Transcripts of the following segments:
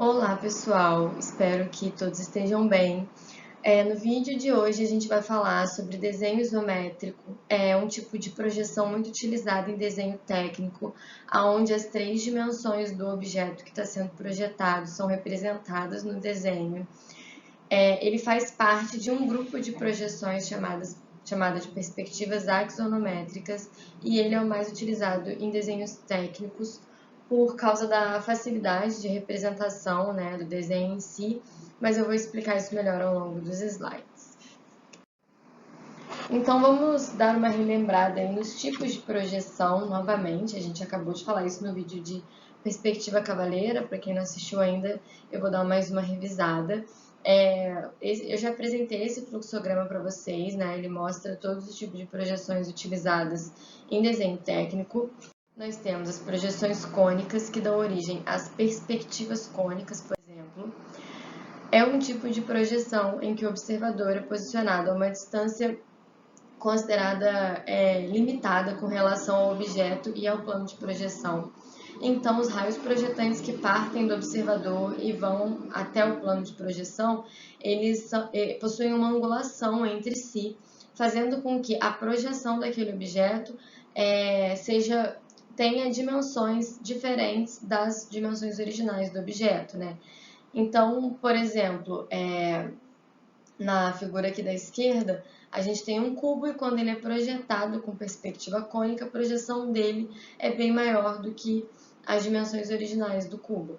Olá, pessoal! Espero que todos estejam bem. No vídeo de hoje a gente vai falar sobre desenho isométrico. É um tipo de projeção muito utilizado em desenho técnico, onde as três dimensões do objeto que está sendo projetado são representadas no desenho. Ele faz parte de um grupo de projeções chamada de perspectivas axonométricas, e ele é o mais utilizado em desenhos técnicos por causa da facilidade de representação, né, do desenho em si, mas eu vou explicar isso melhor ao longo dos slides. Então vamos dar uma relembrada aí nos tipos de projeção novamente. A gente acabou de falar isso no vídeo de perspectiva cavaleira. Para quem não assistiu ainda, eu vou dar mais uma revisada. Eu já apresentei esse fluxograma para vocês, né? Ele mostra todos os tipos de projeções utilizadas em desenho técnico. Nós temos as projeções cônicas, que dão origem às perspectivas cônicas, por exemplo. É um tipo de projeção em que o observador é posicionado a uma distância considerada limitada com relação ao objeto e ao plano de projeção. Então, os raios projetantes que partem do observador e vão até o plano de projeção, eles possuem uma angulação entre si, fazendo com que a projeção daquele objeto tenha dimensões diferentes das dimensões originais do objeto, né? Então, por exemplo, na figura aqui da esquerda, a gente tem um cubo e quando ele é projetado com perspectiva cônica, a projeção dele é bem maior do que as dimensões originais do cubo.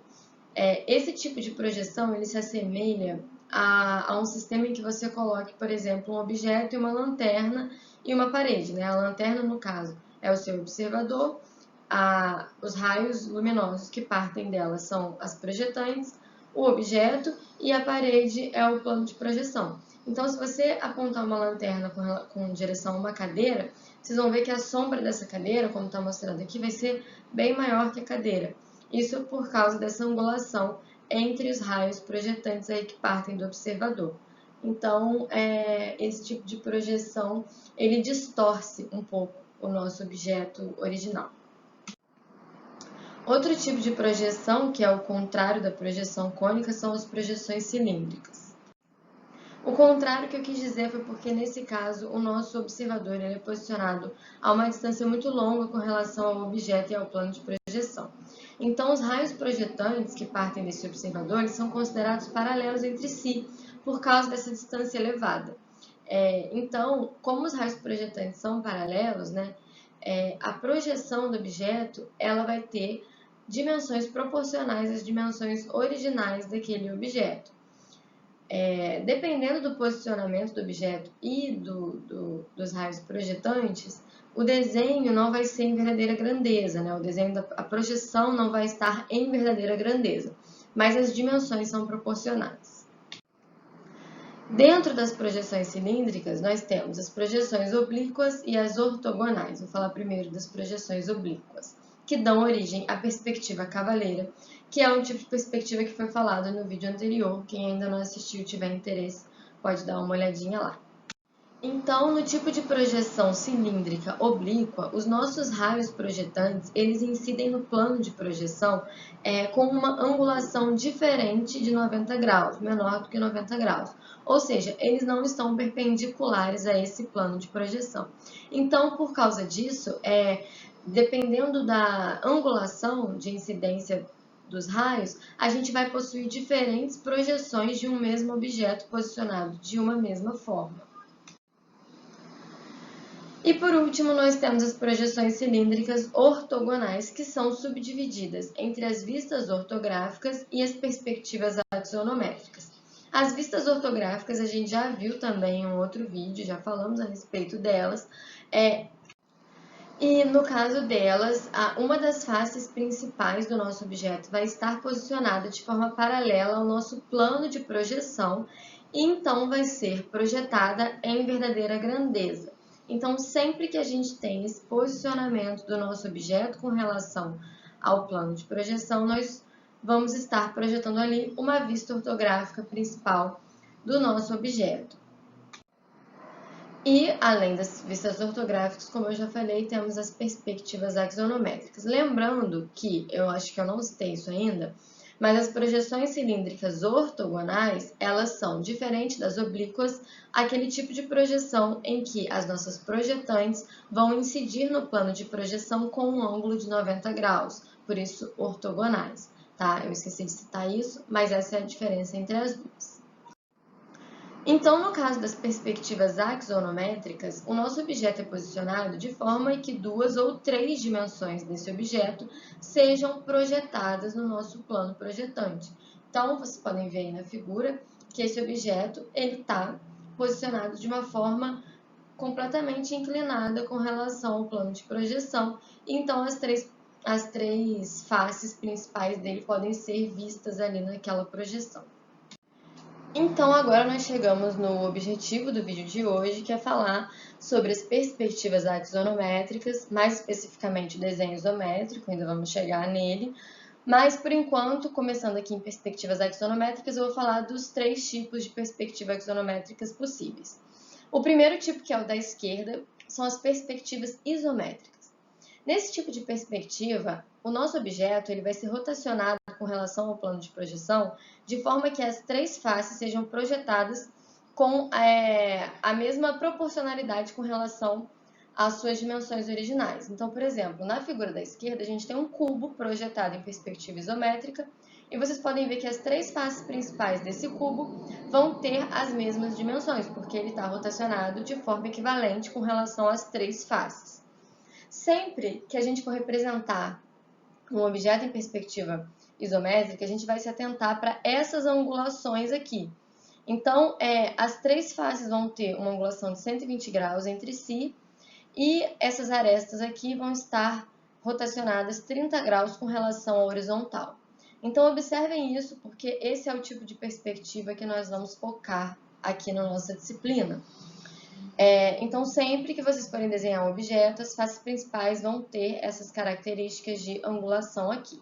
Esse tipo de projeção ele se assemelha a um sistema em que você coloque, por exemplo, um objeto e uma lanterna e uma parede, né? A lanterna, no caso, é o seu observador, os raios luminosos que partem dela são as projetantes, o objeto e a parede é o plano de projeção. Então, se você apontar uma lanterna com direção a uma cadeira, vocês vão ver que a sombra dessa cadeira, como está mostrado aqui, vai ser bem maior que a cadeira. Isso por causa dessa angulação entre os raios projetantes aí que partem do observador. Então, esse tipo de projeção, ele distorce um pouco o nosso objeto original. Outro tipo de projeção, que é o contrário da projeção cônica, são as projeções cilíndricas. O contrário que eu quis dizer foi porque, nesse caso, o nosso observador ele é posicionado a uma distância muito longa com relação ao objeto e ao plano de projeção. Então, os raios projetantes que partem desse observador eles são considerados paralelos entre si, por causa dessa distância elevada. Então, como os raios projetantes são paralelos, né, a projeção do objeto ela vai ter dimensões proporcionais às dimensões originais daquele objeto. Dependendo do posicionamento do objeto e dos raios projetantes, o desenho não vai ser em verdadeira grandeza, né? A projeção não vai estar em verdadeira grandeza, mas as dimensões são proporcionais. Dentro das projeções cilíndricas, nós temos as projeções oblíquas e as ortogonais. Vou falar primeiro das projeções oblíquas, que dão origem à perspectiva cavaleira, que é um tipo de perspectiva que foi falado no vídeo anterior. Quem ainda não assistiu e tiver interesse, pode dar uma olhadinha lá. Então, no tipo de projeção cilíndrica oblíqua, os nossos raios projetantes, eles incidem no plano de projeção com uma angulação diferente de 90 graus, menor do que 90 graus. Ou seja, eles não estão perpendiculares a esse plano de projeção. Então, por causa disso, dependendo da angulação de incidência dos raios, a gente vai possuir diferentes projeções de um mesmo objeto posicionado de uma mesma forma. E por último, nós temos as projeções cilíndricas ortogonais, que são subdivididas entre as vistas ortográficas e as perspectivas axonométricas. As vistas ortográficas a gente já viu também em um outro vídeo, já falamos a respeito delas. E no caso delas, uma das faces principais do nosso objeto vai estar posicionada de forma paralela ao nosso plano de projeção e então vai ser projetada em verdadeira grandeza. Então, sempre que a gente tem esse posicionamento do nosso objeto com relação ao plano de projeção, nós vamos estar projetando ali uma vista ortográfica principal do nosso objeto. E, além das vistas ortográficas, como eu já falei, temos as perspectivas axonométricas. Lembrando que, eu acho que eu não citei isso ainda, Mas as projeções cilíndricas ortogonais, elas são diferentes das oblíquas, aquele tipo de projeção em que as nossas projetantes vão incidir no plano de projeção com um ângulo de 90 graus, por isso ortogonais, tá? Eu esqueci de citar isso, mas essa é a diferença entre as duas. Então, no caso das perspectivas axonométricas, o nosso objeto é posicionado de forma que 2 ou 3 dimensões desse objeto sejam projetadas no nosso plano projetante. Então, vocês podem ver aí na figura que esse objeto está posicionado de uma forma completamente inclinada com relação ao plano de projeção. Então, as três faces principais dele podem ser vistas ali naquela projeção. Então, agora nós chegamos no objetivo do vídeo de hoje, que é falar sobre as perspectivas axonométricas, mais especificamente o desenho isométrico, ainda vamos chegar nele. Mas, por enquanto, começando aqui em perspectivas axonométricas, eu vou falar dos 3 tipos de perspectivas axonométricas possíveis. O primeiro tipo, que é o da esquerda, são as perspectivas isométricas. Nesse tipo de perspectiva, o nosso objeto ele vai ser rotacionado com relação ao plano de projeção, de forma que as 3 faces sejam projetadas com a mesma proporcionalidade com relação às suas dimensões originais. Então, por exemplo, na figura da esquerda, a gente tem um cubo projetado em perspectiva isométrica, e vocês podem ver que as 3 faces principais desse cubo vão ter as mesmas dimensões, porque ele está rotacionado de forma equivalente com relação às 3 faces. Sempre que a gente for representar um objeto em perspectiva isométrica, a gente vai se atentar para essas angulações aqui. Então, as 3 faces vão ter uma angulação de 120 graus entre si, e essas arestas aqui vão estar rotacionadas 30 graus com relação à horizontal. Então, observem isso, porque esse é o tipo de perspectiva que nós vamos focar aqui na nossa disciplina. Então, sempre que vocês forem desenhar um objeto, as faces principais vão ter essas características de angulação aqui.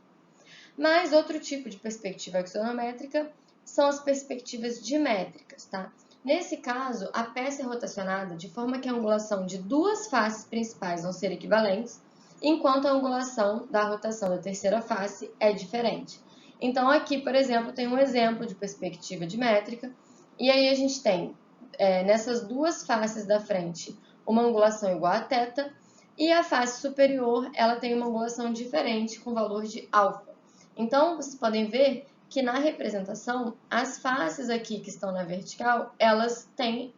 Mas outro tipo de perspectiva axonométrica são as perspectivas dimétricas, tá? Nesse caso, a peça é rotacionada de forma que a angulação de 2 faces principais vão ser equivalentes, enquanto a angulação da rotação da terceira face é diferente. Então, aqui, por exemplo, tem um exemplo de perspectiva dimétrica, e aí a gente tem, nessas 2 faces da frente, uma angulação igual a θ, e a face superior, ela tem uma angulação diferente com valor de α. Então, vocês podem ver que na representação, as faces aqui que estão na vertical, elas têm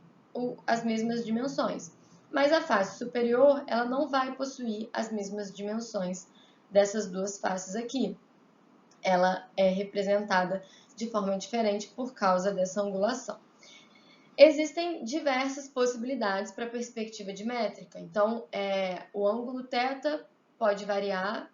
as mesmas dimensões. Mas a face superior, ela não vai possuir as mesmas dimensões dessas 2 faces aqui. Ela é representada de forma diferente por causa dessa angulação. Existem diversas possibilidades para a perspectiva dimétrica. Então, o ângulo θ pode variar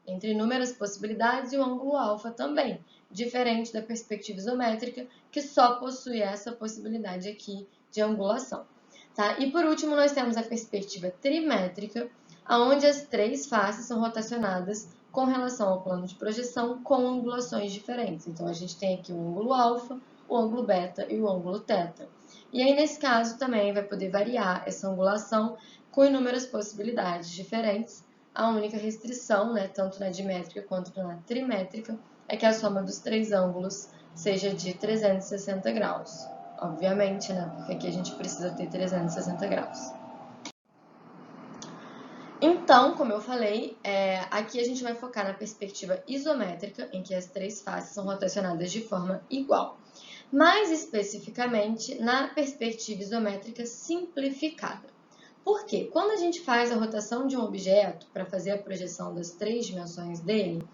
entre inúmeras possibilidades, e o ângulo alfa também, diferente da perspectiva isométrica, que só possui essa possibilidade aqui de angulação. Tá? E por último, nós temos a perspectiva trimétrica, onde as 3 faces são rotacionadas com relação ao plano de projeção com angulações diferentes. Então, a gente tem aqui o ângulo alfa, o ângulo beta e o ângulo θ. E aí, nesse caso, também vai poder variar essa angulação com inúmeras possibilidades diferentes. A única restrição, tanto na dimétrica quanto na trimétrica, é que a soma dos 3 ângulos seja de 360 graus. Obviamente, porque aqui a gente precisa ter 360 graus. Então, como eu falei, aqui a gente vai focar na perspectiva isométrica, em que as 3 faces são rotacionadas de forma igual. Mais especificamente, na perspectiva isométrica simplificada. Por quê? Quando a gente faz a rotação de um objeto para fazer a projeção das 3 dimensões dele,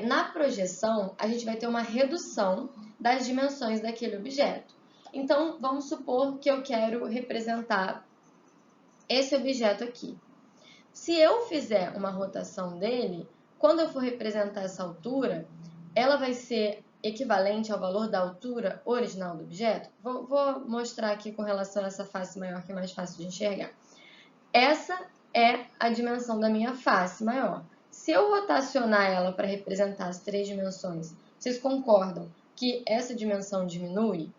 na projeção a gente vai ter uma redução das dimensões daquele objeto. Então, vamos supor que eu quero representar esse objeto aqui. Se eu fizer uma rotação dele, quando eu for representar essa altura, ela vai ser equivalente ao valor da altura original do objeto. Vou mostrar aqui com relação a essa face maior, que é mais fácil de enxergar. Essa é a dimensão da minha face maior. Se eu rotacionar ela para representar as 3 dimensões, vocês concordam que essa dimensão diminui?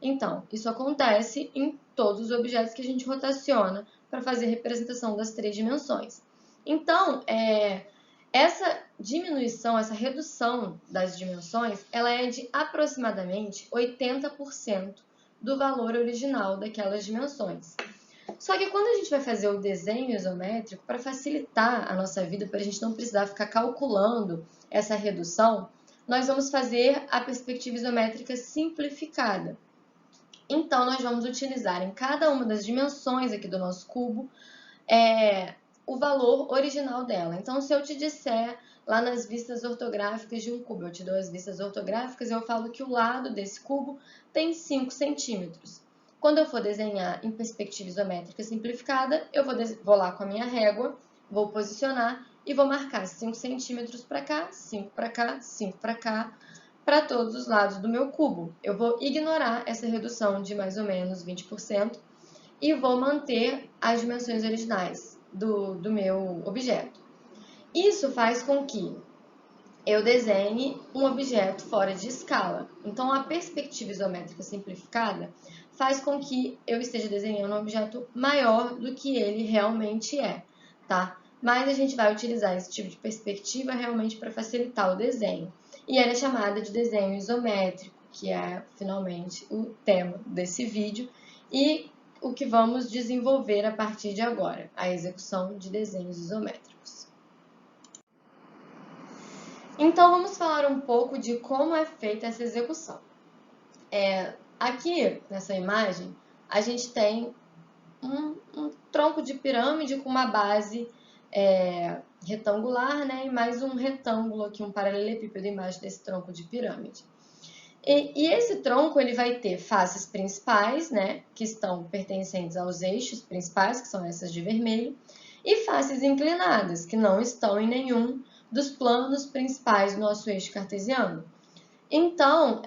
Então, isso acontece em todos os objetos que a gente rotaciona para fazer a representação das 3 dimensões. Então, Essa diminuição, essa redução das dimensões, ela é de aproximadamente 80% do valor original daquelas dimensões. Só que quando a gente vai fazer o desenho isométrico, para facilitar a nossa vida, para a gente não precisar ficar calculando essa redução, nós vamos fazer a perspectiva isométrica simplificada. Então, nós vamos utilizar em cada uma das dimensões aqui do nosso cubo o valor original dela. Então, se eu te disser lá nas vistas ortográficas de um cubo, eu te dou as vistas ortográficas e eu falo que o lado desse cubo tem 5 centímetros. Quando eu for desenhar em perspectiva isométrica simplificada, eu vou lá com a minha régua, vou posicionar e vou marcar 5 centímetros para cá, 5 para cá, 5 para cá, para todos os lados do meu cubo. Eu vou ignorar essa redução de mais ou menos 20% e vou manter as dimensões originais do meu objeto. Isso faz com que eu desenhe um objeto fora de escala. Então, a perspectiva isométrica simplificada faz com que eu esteja desenhando um objeto maior do que ele realmente é, tá? Mas a gente vai utilizar esse tipo de perspectiva realmente para facilitar o desenho. E ela é chamada de desenho isométrico, que é finalmente o tema desse vídeo e o que vamos desenvolver a partir de agora, a execução de desenhos isométricos. Então, vamos falar um pouco de como é feita essa execução. Aqui, nessa imagem, a gente tem um tronco de pirâmide com uma base retangular, né? E mais um retângulo aqui, um paralelepípedo embaixo desse tronco de pirâmide. E esse tronco ele vai ter faces principais, né? Que estão pertencentes aos eixos principais, que são essas de vermelho, e faces inclinadas, que não estão em nenhum dos planos principais do nosso eixo cartesiano. Então,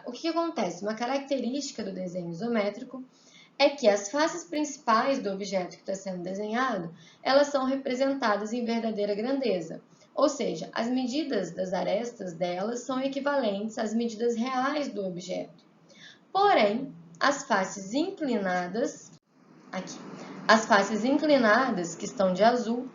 o que acontece? Uma característica do desenho isométrico é que as faces principais do objeto que está sendo desenhado, elas são representadas em verdadeira grandeza. Ou seja, as medidas das arestas delas são equivalentes às medidas reais do objeto. Porém, as faces inclinadas, que estão de azul,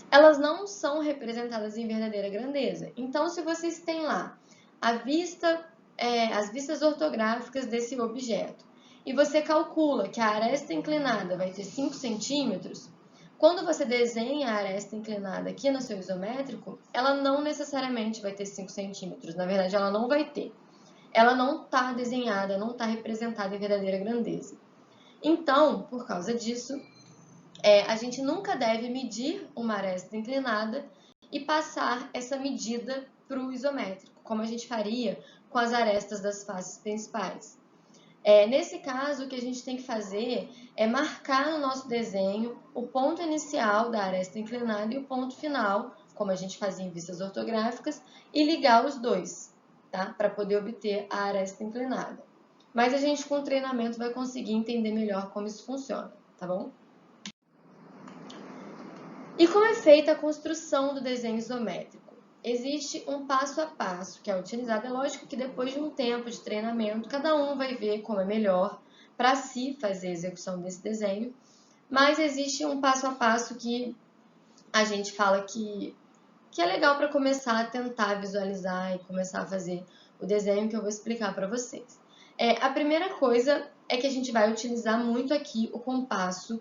elas não são representadas em verdadeira grandeza. Então, se vocês têm lá as vistas ortográficas desse objeto, e você calcula que a aresta inclinada vai ter 5 centímetros, quando você desenha a aresta inclinada aqui no seu isométrico, ela não necessariamente vai ter 5 centímetros. Na verdade, ela não vai ter. Ela não está desenhada, não está representada em verdadeira grandeza. Então, por causa disso, a gente nunca deve medir uma aresta inclinada e passar essa medida para o isométrico, como a gente faria com as arestas das faces principais. Nesse caso, o que a gente tem que fazer é marcar no nosso desenho o ponto inicial da aresta inclinada e o ponto final, como a gente fazia em vistas ortográficas, e ligar os dois, tá? Para poder obter a aresta inclinada. Mas a gente, com treinamento, vai conseguir entender melhor como isso funciona, tá bom? E como é feita a construção do desenho isométrico? Existe um passo a passo que é utilizado. É lógico que depois de um tempo de treinamento, cada um vai ver como é melhor para si fazer a execução desse desenho, mas existe um passo a passo que a gente fala que é legal para começar a tentar visualizar e começar a fazer o desenho que eu vou explicar para vocês. A primeira coisa é que a gente vai utilizar muito aqui o compasso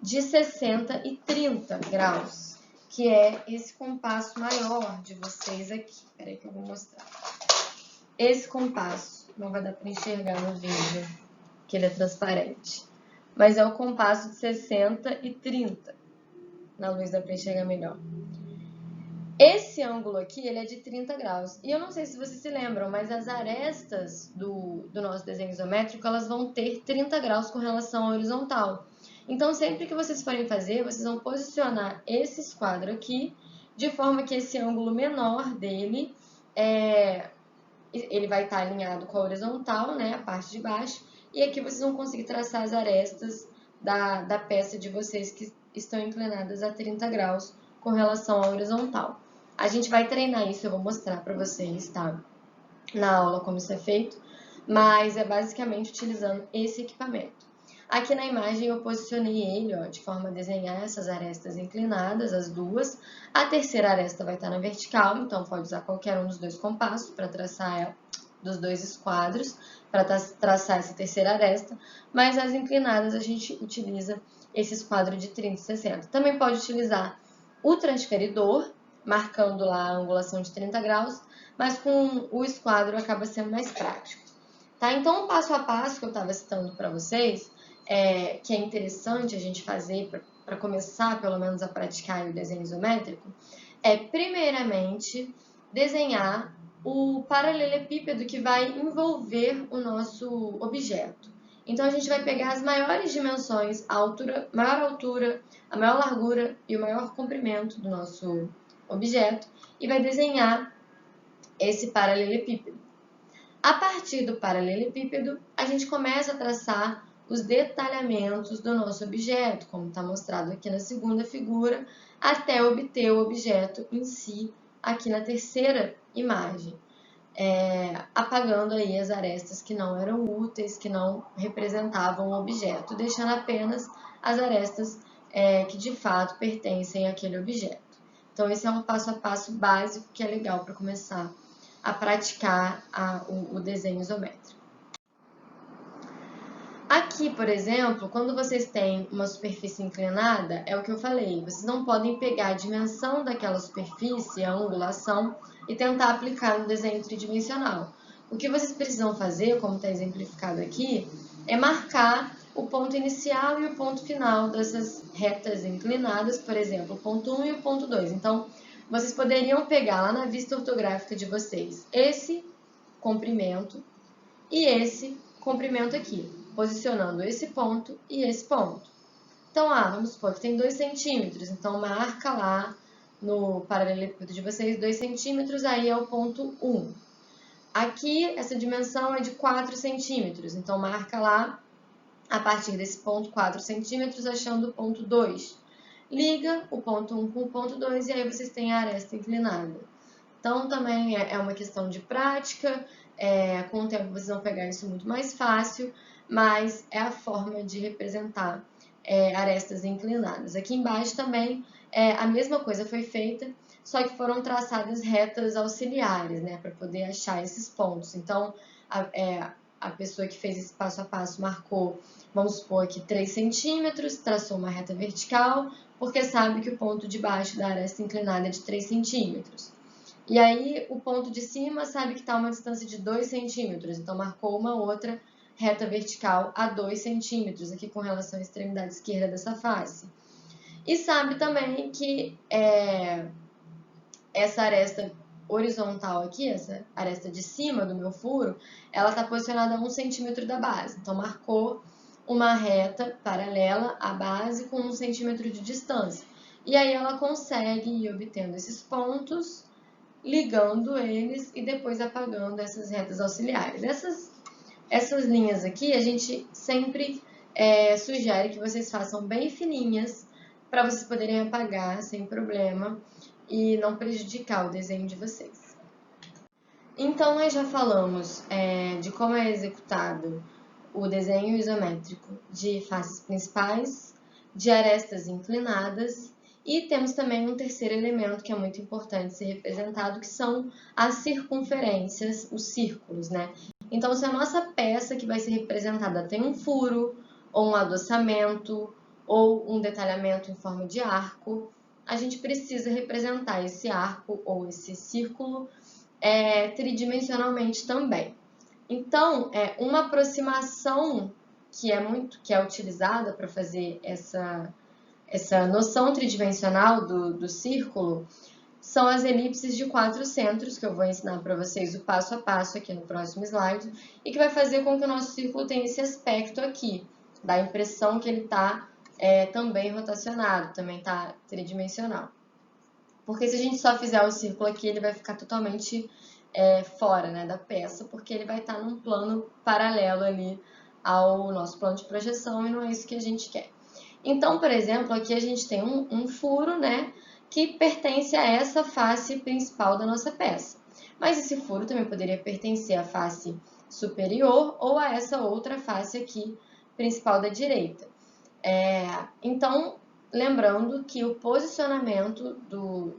de 60 e 30 graus, que é esse compasso maior de vocês aqui. Espera aí que eu vou mostrar. Esse compasso, não vai dar para enxergar no vídeo, que ele é transparente, mas é o compasso de 60 e 30. Na luz dá para enxergar melhor. Esse ângulo aqui, ele é de 30 graus. E eu não sei se vocês se lembram, mas as arestas do nosso desenho isométrico, elas vão ter 30 graus com relação à horizontal. Então, sempre que vocês forem fazer, vocês vão posicionar esse esquadro aqui, de forma que esse ângulo menor dele, ele vai estar alinhado com a horizontal, né, a parte de baixo, e aqui vocês vão conseguir traçar as arestas da peça de vocês que estão inclinadas a 30 graus com relação à horizontal. A gente vai treinar isso, eu vou mostrar para vocês, tá? Na aula como isso é feito, mas é basicamente utilizando esse equipamento. Aqui na imagem eu posicionei ele, ó, de forma a desenhar essas arestas inclinadas, as duas. A terceira aresta vai estar na vertical, então pode usar qualquer um dos dois compassos para traçar ela, dos dois esquadros, para traçar essa terceira aresta, mas as inclinadas a gente utiliza esse esquadro de 30 e 60. Também pode utilizar o transferidor, marcando lá a angulação de 30 graus, mas com o esquadro acaba sendo mais prático. Tá? Então, o passo a passo que eu estava citando para vocês, que é interessante a gente fazer para começar, pelo menos, a praticar o desenho isométrico, é, primeiramente, desenhar o paralelepípedo que vai envolver o nosso objeto. Então, a gente vai pegar as maiores dimensões, a maior altura, a maior largura e o maior comprimento do nosso objeto e vai desenhar esse paralelepípedo. A partir do paralelepípedo, a gente começa a traçar os detalhamentos do nosso objeto, como está mostrado aqui na segunda figura, até obter o objeto em si, aqui na terceira imagem, apagando aí as arestas que não eram úteis, que não representavam o objeto, deixando apenas as arestas que de fato pertencem àquele objeto. Então, esse é um passo a passo básico que é legal para começar a praticar o desenho isométrico. Aqui, por exemplo, quando vocês têm uma superfície inclinada, é o que eu falei, vocês não podem pegar a dimensão daquela superfície, a angulação, e tentar aplicar no desenho tridimensional. O que vocês precisam fazer, como está exemplificado aqui, é marcar o ponto inicial e o ponto final dessas retas inclinadas, por exemplo, o ponto 1 e o ponto 2. Então, vocês poderiam pegar lá na vista ortográfica de vocês esse comprimento e esse comprimento aqui, posicionando esse ponto e esse ponto. Então, vamos supor que tem 2 centímetros, então marca lá no paralelepípedo de vocês 2 centímetros, aí é o ponto 1. Aqui, essa dimensão é de 4 centímetros, então marca lá, a partir desse ponto 4 centímetros, achando o ponto 2. Liga o ponto 1 com o ponto 2 e aí vocês têm a aresta inclinada. Então, também é uma questão de prática, com o tempo vocês vão pegar isso muito mais fácil, mas é a forma de representar arestas inclinadas. Aqui embaixo também a mesma coisa foi feita, só que foram traçadas retas auxiliares, né, para poder achar esses pontos. Então, a pessoa que fez esse passo a passo marcou, vamos supor aqui 3 centímetros, traçou uma reta vertical, porque sabe que o ponto de baixo da aresta inclinada é de 3 centímetros. E aí, o ponto de cima sabe que está a uma distância de 2 centímetros, então marcou uma outra reta vertical a 2 centímetros, aqui com relação à extremidade esquerda dessa face. E sabe também que essa aresta horizontal aqui, essa aresta de cima do meu furo, ela está posicionada a 1 centímetro da base. Então, marcou uma reta paralela à base com 1 centímetro de distância. E aí, ela consegue ir obtendo esses pontos, ligando eles e depois apagando essas retas auxiliares. Essas linhas aqui, a gente sempre sugere que vocês façam bem fininhas, para vocês poderem apagar sem problema e não prejudicar o desenho de vocês. Então, nós já falamos de como é executado o desenho isométrico de faces principais, de arestas inclinadas, e temos também um terceiro elemento que é muito importante ser representado, que são as circunferências, os círculos, né? Então, se a nossa peça que vai ser representada tem um furo, ou um adoçamento, ou um detalhamento em forma de arco, a gente precisa representar esse arco ou esse círculo tridimensionalmente também. Então, uma aproximação que é utilizada para fazer essa noção tridimensional do círculo são as elipses de 4 centros, que eu vou ensinar para vocês o passo a passo aqui no próximo slide, e que vai fazer com que o nosso círculo tenha esse aspecto aqui, dá a impressão que ele está também rotacionado, também está tridimensional. Porque se a gente só fizer o círculo aqui, ele vai ficar totalmente fora, né, da peça, porque ele vai estar num plano paralelo ali ao nosso plano de projeção e não é isso que a gente quer. Então, por exemplo, aqui a gente tem um furo, né, que pertence a essa face principal da nossa peça. Mas esse furo também poderia pertencer à face superior ou a essa outra face aqui principal da direita. Então, lembrando que o posicionamento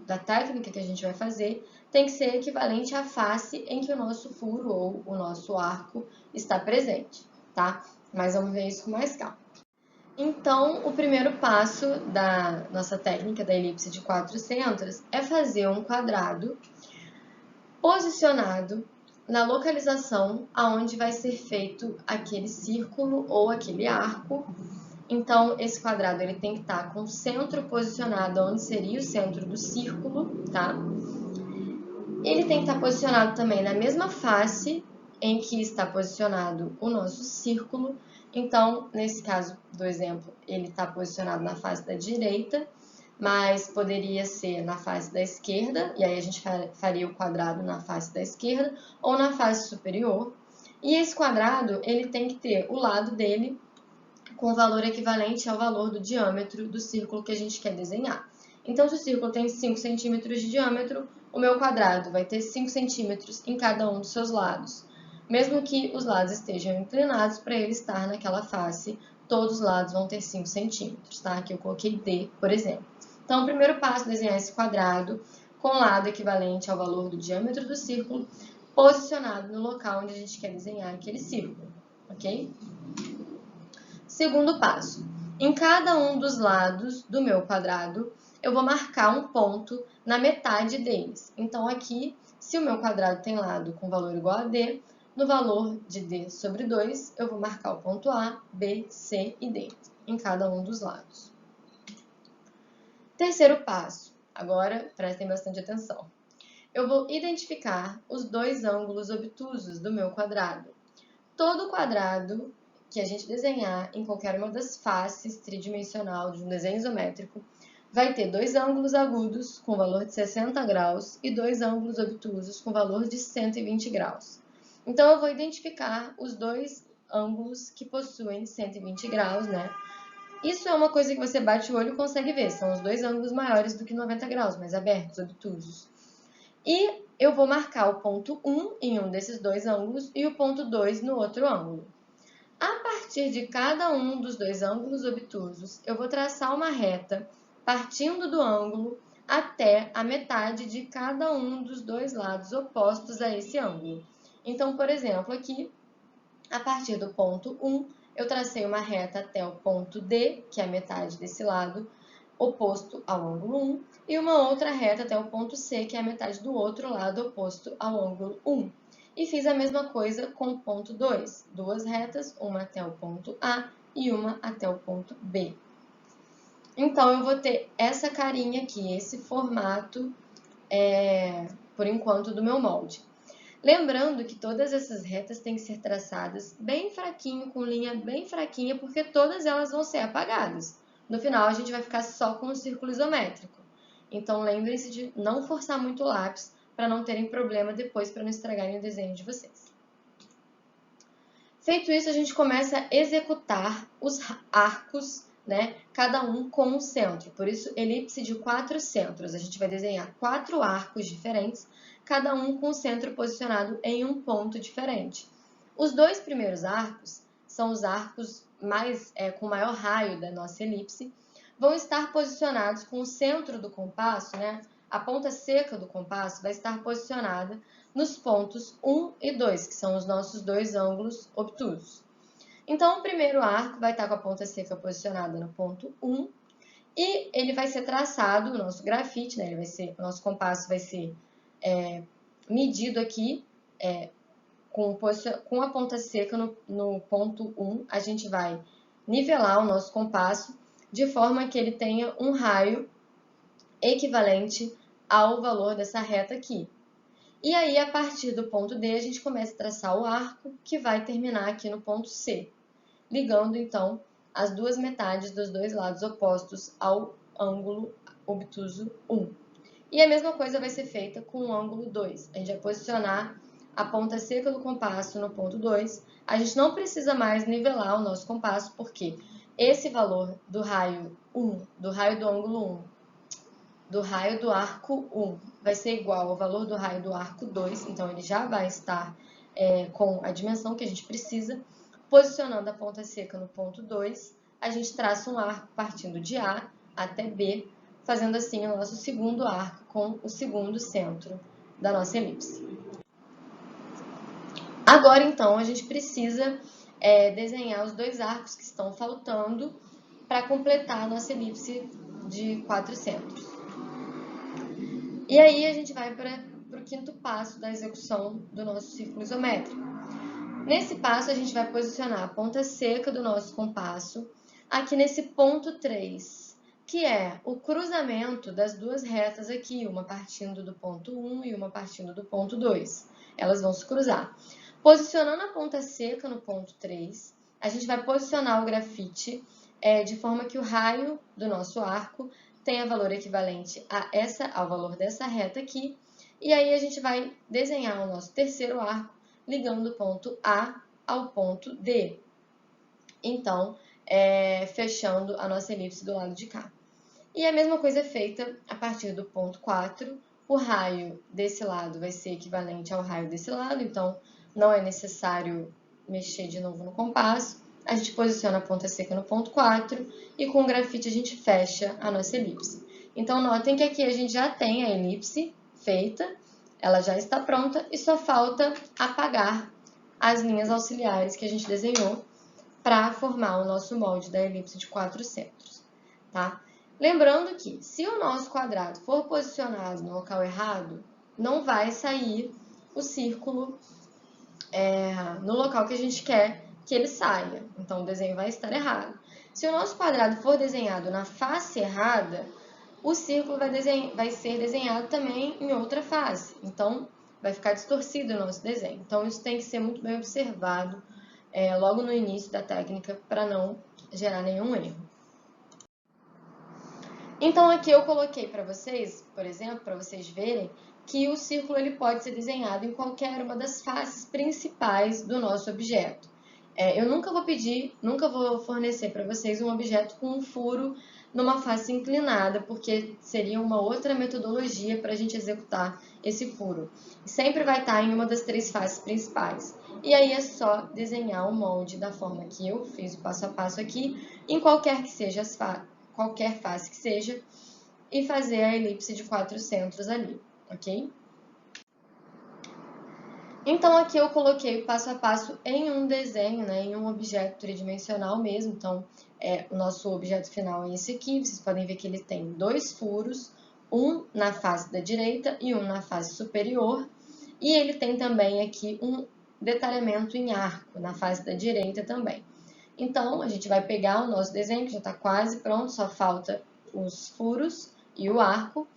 da técnica que a gente vai fazer tem que ser equivalente à face em que o nosso furo ou o nosso arco está presente, tá? Mas vamos ver isso com mais calma. Então, o primeiro passo da nossa técnica da elipse de 4 centros é fazer um quadrado posicionado na localização aonde vai ser feito aquele círculo ou aquele arco. Então, esse quadrado ele tem que estar com o centro posicionado onde seria o centro do círculo, tá? Ele tem que estar posicionado também na mesma face em que está posicionado o nosso círculo. Então, nesse caso do exemplo, ele está posicionado na face da direita, mas poderia ser na face da esquerda, e aí a gente faria o quadrado na face da esquerda ou na face superior. E esse quadrado, ele tem que ter o lado dele com valor equivalente ao valor do diâmetro do círculo que a gente quer desenhar. Então, se o círculo tem 5 centímetros de diâmetro, o meu quadrado vai ter 5 centímetros em cada um dos seus lados. Mesmo que os lados estejam inclinados, para ele estar naquela face, todos os lados vão ter 5 centímetros, tá? Aqui eu coloquei D, por exemplo. Então, o primeiro passo é desenhar esse quadrado com lado equivalente ao valor do diâmetro do círculo, posicionado no local onde a gente quer desenhar aquele círculo, ok? Segundo passo, em cada um dos lados do meu quadrado, eu vou marcar um ponto na metade deles. Então, aqui, se o meu quadrado tem lado com valor igual a D, no valor de D sobre 2, eu vou marcar o ponto A, B, C e D em cada um dos lados. Terceiro passo, agora prestem bastante atenção. Eu vou identificar os dois ângulos obtusos do meu quadrado. Todo quadrado que a gente desenhar em qualquer uma das faces tridimensional de um desenho isométrico vai ter dois ângulos agudos com valor de 60 graus e dois ângulos obtusos com valor de 120 graus. Então, eu vou identificar os dois ângulos que possuem 120 graus, né? Isso é uma coisa que você bate o olho e consegue ver. São os dois ângulos maiores do que 90 graus, mais abertos, obtusos. E eu vou marcar o ponto 1 em um desses dois ângulos e o ponto 2 no outro ângulo. A partir de cada um dos dois ângulos obtusos, eu vou traçar uma reta partindo do ângulo até a metade de cada um dos dois lados opostos a esse ângulo. Então, por exemplo, aqui, a partir do ponto 1, eu tracei uma reta até o ponto D, que é a metade desse lado, oposto ao ângulo 1, e uma outra reta até o ponto C, que é a metade do outro lado oposto ao ângulo 1. E fiz a mesma coisa com o ponto 2, duas retas, uma até o ponto A e uma até o ponto B. Então, eu vou ter essa carinha aqui, esse formato, por enquanto, do meu molde. Lembrando que todas essas retas têm que ser traçadas bem fraquinho, com linha bem fraquinha, porque todas elas vão ser apagadas. No final, a gente vai ficar só com o círculo isométrico. Então, lembrem-se de não forçar muito o lápis, para não terem problema depois, para não estragarem o desenho de vocês. Feito isso, a gente começa a executar os arcos, né? Cada um com um centro. Por isso, elipse de 4 centros. A gente vai desenhar 4 arcos diferentes, cada um com o centro posicionado em um ponto diferente. Os dois primeiros arcos são os arcos com maior raio da nossa elipse, vão estar posicionados com o centro do compasso, né? A ponta seca do compasso vai estar posicionada nos pontos 1 e 2, que são os nossos dois ângulos obtusos. Então, o primeiro arco vai estar com a ponta seca posicionada no ponto 1 e ele vai ser traçado, o nosso grafite, né? O nosso compasso vai ser medido aqui com a ponta seca no ponto 1. A gente vai nivelar o nosso compasso de forma que ele tenha um raio equivalente ao valor dessa reta aqui. E aí, a partir do ponto D, a gente começa a traçar o arco, que vai terminar aqui no ponto C, ligando, então, as duas metades dos dois lados opostos ao ângulo obtuso 1. E a mesma coisa vai ser feita com o ângulo 2. A gente vai posicionar a ponta seca do compasso no ponto 2. A gente não precisa mais nivelar o nosso compasso, porque esse valor do raio 1, do raio do ângulo 1, do raio do arco 1 vai ser igual ao valor do raio do arco 2, então ele já vai estar com a dimensão que a gente precisa. posicionando a ponta seca no ponto 2, a gente traça um arco partindo de A até B, fazendo assim o nosso segundo arco com o segundo centro da nossa elipse. Agora, então, a gente precisa desenhar os dois arcos que estão faltando para completar a nossa elipse de 4 centros. E aí a gente vai para o quinto passo da execução do nosso círculo isométrico. Nesse passo, a gente vai posicionar a ponta seca do nosso compasso aqui nesse ponto 3, que é o cruzamento das duas retas aqui, uma partindo do ponto 1 e uma partindo do ponto 2. Elas vão se cruzar. Posicionando a ponta seca no ponto 3, a gente vai posicionar o grafite de forma que o raio do nosso arco tenha valor equivalente ao valor dessa reta aqui. E aí a gente vai desenhar o nosso terceiro arco ligando o ponto A ao ponto D. Então, fechando a nossa elipse do lado de cá. E a mesma coisa é feita a partir do ponto 4. O raio desse lado vai ser equivalente ao raio desse lado, então não é necessário mexer de novo no compasso. A gente posiciona a ponta seca no ponto 4 e com o grafite a gente fecha a nossa elipse. Então, notem que aqui a gente já tem a elipse feita, ela já está pronta e só falta apagar as linhas auxiliares que a gente desenhou para formar o nosso molde da elipse de 4 centros, tá? Lembrando que, se o nosso quadrado for posicionado no local errado, não vai sair o círculo no local que a gente quer que ele saia. Então, o desenho vai estar errado. Se o nosso quadrado for desenhado na face errada, o círculo vai ser desenhado também em outra face. Então, vai ficar distorcido o nosso desenho. Então, isso tem que ser muito bem observado logo no início da técnica para não gerar nenhum erro. Então, aqui eu coloquei para vocês, por exemplo, para vocês verem que o círculo ele pode ser desenhado em qualquer uma das faces principais do nosso objeto. Eu nunca vou fornecer para vocês um objeto com um furo numa face inclinada, porque seria uma outra metodologia para a gente executar esse furo. Sempre vai estar em uma das 3 faces principais. E aí é só desenhar o molde da forma que eu fiz o passo a passo aqui, em qualquer face que seja, e fazer a elipse de 4 centros ali, ok? Então, aqui eu coloquei o passo a passo em um desenho, em um objeto tridimensional mesmo. Então, o nosso objeto final é esse aqui. Vocês podem ver que ele tem 2 furos, um na face da direita e um na face superior. E ele tem também aqui um detalhamento em arco na face da direita também. Então, a gente vai pegar o nosso desenho, que já está quase pronto, só falta os furos e o arco.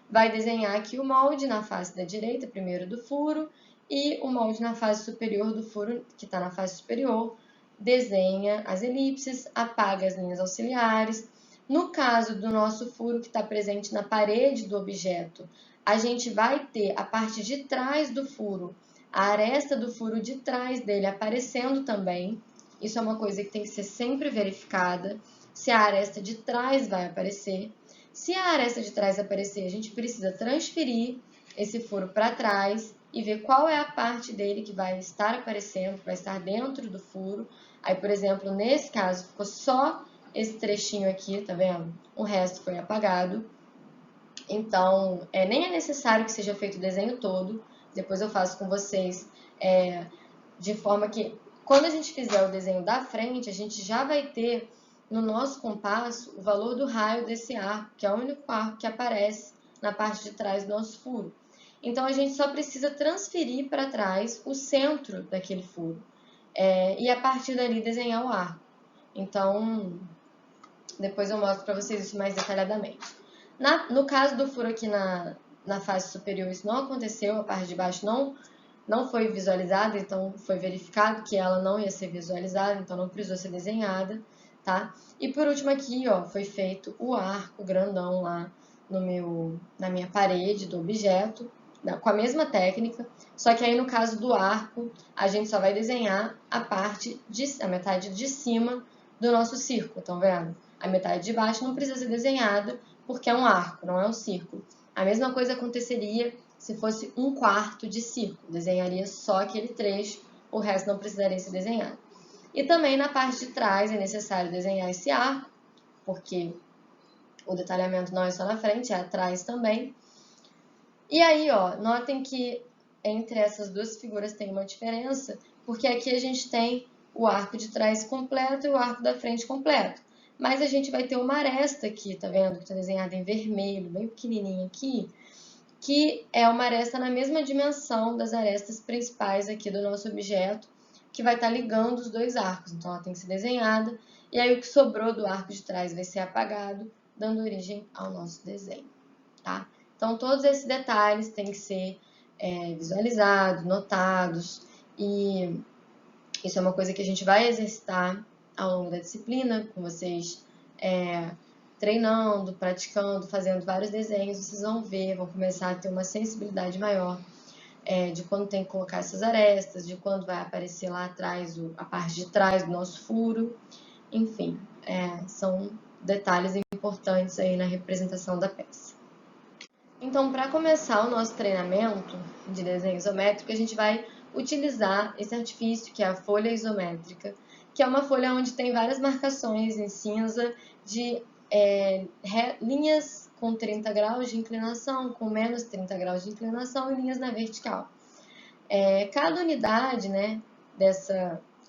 Vai desenhar aqui o molde na face da direita, primeiro do furo, e o molde na face superior do furo, que está na face superior. Desenha as elipses, apaga as linhas auxiliares. No caso do nosso furo que está presente na parede do objeto, a gente vai ter a parte de trás do furo, a aresta do furo de trás dele aparecendo também. Isso é uma coisa que tem que ser sempre verificada, se a aresta de trás vai aparecer. Se a aresta de trás aparecer, a gente precisa transferir esse furo para trás e ver qual é a parte dele que vai estar aparecendo, que vai estar dentro do furo. Aí, por exemplo, nesse caso, ficou só esse trechinho aqui, tá vendo? O resto foi apagado. Então, nem é necessário que seja feito o desenho todo. Depois eu faço com vocês de forma que, quando a gente fizer o desenho da frente, a gente já vai ter no nosso compasso o valor do raio desse arco, que é o único arco que aparece na parte de trás do nosso furo. Então, a gente só precisa transferir para trás o centro daquele furo e a partir dali desenhar o arco. Então, depois eu mostro para vocês isso mais detalhadamente. No caso do furo aqui na face superior, isso não aconteceu, a parte de baixo não foi visualizada, então foi verificado que ela não ia ser visualizada, então não precisou ser desenhada, tá? E por último aqui, ó, foi feito o arco grandão lá na minha parede do objeto, com a mesma técnica, só que aí no caso do arco, a gente só vai desenhar a metade de cima do nosso círculo, estão vendo? A metade de baixo não precisa ser desenhada, porque é um arco, não é um círculo. A mesma coisa aconteceria se fosse 1/4 de círculo, desenharia só aquele trecho, o resto não precisaria ser desenhado. E também na parte de trás é necessário desenhar esse arco, porque o detalhamento não é só na frente, é atrás também. E aí, ó, notem que entre essas duas figuras tem uma diferença, porque aqui a gente tem o arco de trás completo e o arco da frente completo. Mas a gente vai ter uma aresta aqui, tá vendo? Que está desenhada em vermelho, bem pequenininho aqui, que é uma aresta na mesma dimensão das arestas principais aqui do nosso objeto, que vai estar ligando os dois arcos. Então, ela tem que ser desenhada, e aí o que sobrou do arco de trás vai ser apagado, dando origem ao nosso desenho, tá? Então, todos esses detalhes têm que ser visualizados, notados, e isso é uma coisa que a gente vai exercitar ao longo da disciplina, com vocês treinando, praticando, fazendo vários desenhos, vocês vão ver, vão começar a ter uma sensibilidade maior de quando tem que colocar essas arestas, de quando vai aparecer lá atrás a parte de trás do nosso furo, enfim, são detalhes importantes aí na representação da peça. Então, para começar o nosso treinamento de desenho isométrico, a gente vai utilizar esse artifício, que é a folha isométrica, que é uma folha onde tem várias marcações em cinza de linhas com 30 graus de inclinação, com menos 30 graus de inclinação e linhas na vertical. Cada unidade, né,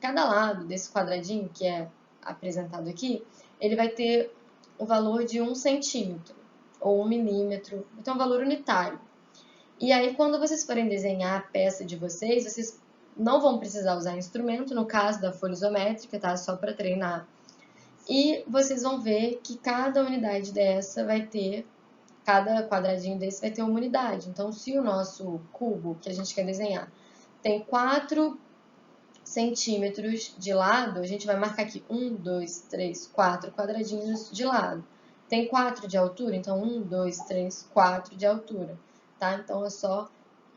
cada lado desse quadradinho que é apresentado aqui, ele vai ter o valor de 1 centímetro ou 1 milímetro, então é um valor unitário. E aí, quando vocês forem desenhar a peça de vocês não vão precisar usar instrumento, no caso da folha isométrica, tá? Só para treinar. E vocês vão ver que cada unidade dessa vai ter, cada quadradinho desse vai ter uma unidade. Então, se o nosso cubo que a gente quer desenhar tem 4 centímetros de lado, a gente vai marcar aqui 1, 2, 3, 4 quadradinhos de lado. Tem 4 de altura, então 1, 2, 3, 4 de altura, tá? Então é só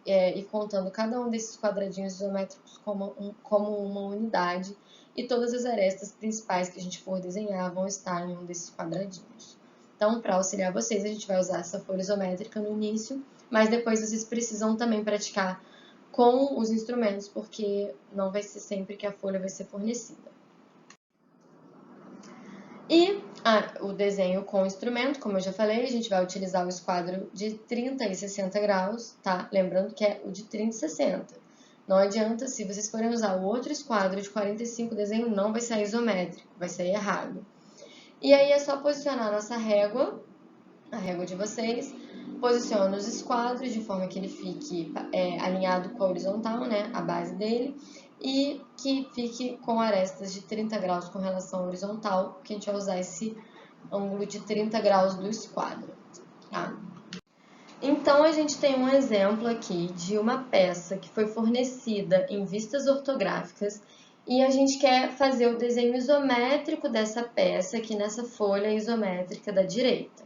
ir contando cada um desses quadradinhos isométricos como uma unidade, e todas as arestas principais que a gente for desenhar vão estar em um desses quadradinhos. Então, para auxiliar vocês, a gente vai usar essa folha isométrica no início, mas depois vocês precisam também praticar com os instrumentos, porque não vai ser sempre que a folha vai ser fornecida. E o desenho com o instrumento, como eu já falei, a gente vai utilizar o esquadro de 30 e 60 graus, tá? Lembrando que é o de 30 e 60. Não adianta, se vocês forem usar o outro esquadro de 45, o desenho não vai sair isométrico, vai sair errado. E aí é só posicionar a nossa régua, a régua de vocês, posiciona os esquadros de forma que ele fique alinhado com a horizontal, né, a base dele, e que fique com arestas de 30 graus com relação à horizontal, porque a gente vai usar esse ângulo de 30 graus do esquadro, tá? Então, a gente tem um exemplo aqui de uma peça que foi fornecida em vistas ortográficas e a gente quer fazer o desenho isométrico dessa peça aqui nessa folha isométrica da direita.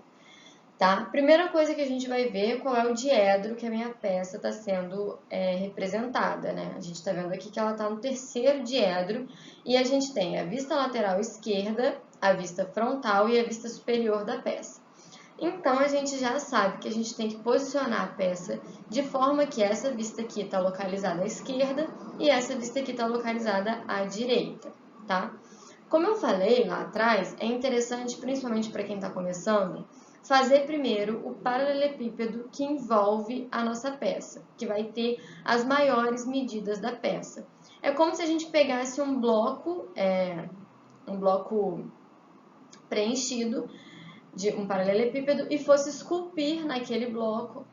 Tá? Primeira coisa que a gente vai ver é qual é o diedro que a minha peça está sendo representada, né? A gente está vendo aqui que ela está no terceiro diedro e a gente tem a vista lateral esquerda, a vista frontal e a vista superior da peça. Então, a gente já sabe que a gente tem que posicionar a peça de forma que essa vista aqui está localizada à esquerda e essa vista aqui está localizada à direita, tá? Como eu falei lá atrás, é interessante, principalmente para quem está começando, fazer primeiro o paralelepípedo que envolve a nossa peça, que vai ter as maiores medidas da peça. É como se a gente pegasse um bloco preenchido de um paralelepípedo e fosse esculpir naquele bloco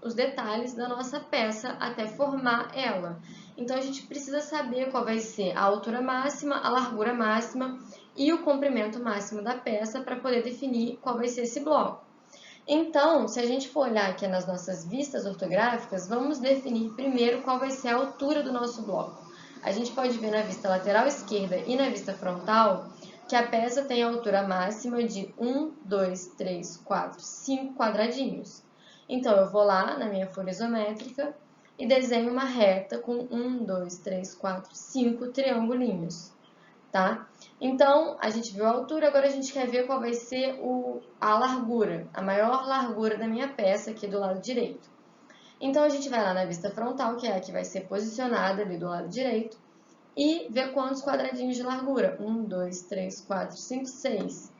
os detalhes da nossa peça até formar ela. Então, a gente precisa saber qual vai ser a altura máxima, a largura máxima e o comprimento máximo da peça para poder definir qual vai ser esse bloco. Então, se a gente for olhar aqui nas nossas vistas ortográficas, vamos definir primeiro qual vai ser a altura do nosso bloco. A gente pode ver na vista lateral esquerda e na vista frontal que a peça tem a altura máxima de 1, 2, 3, 4, 5 quadradinhos. Então, eu vou lá na minha folha isométrica e desenho uma reta com 1, 2, 3, 4, 5 triangulinhos, tá? Então, a gente viu a altura, agora a gente quer ver qual vai ser a largura, a maior largura da minha peça aqui do lado direito. Então, a gente vai lá na vista frontal, que é a que vai ser posicionada ali do lado direito, e ver quantos quadradinhos de largura. 1, 2, 3, 4, 5, 6.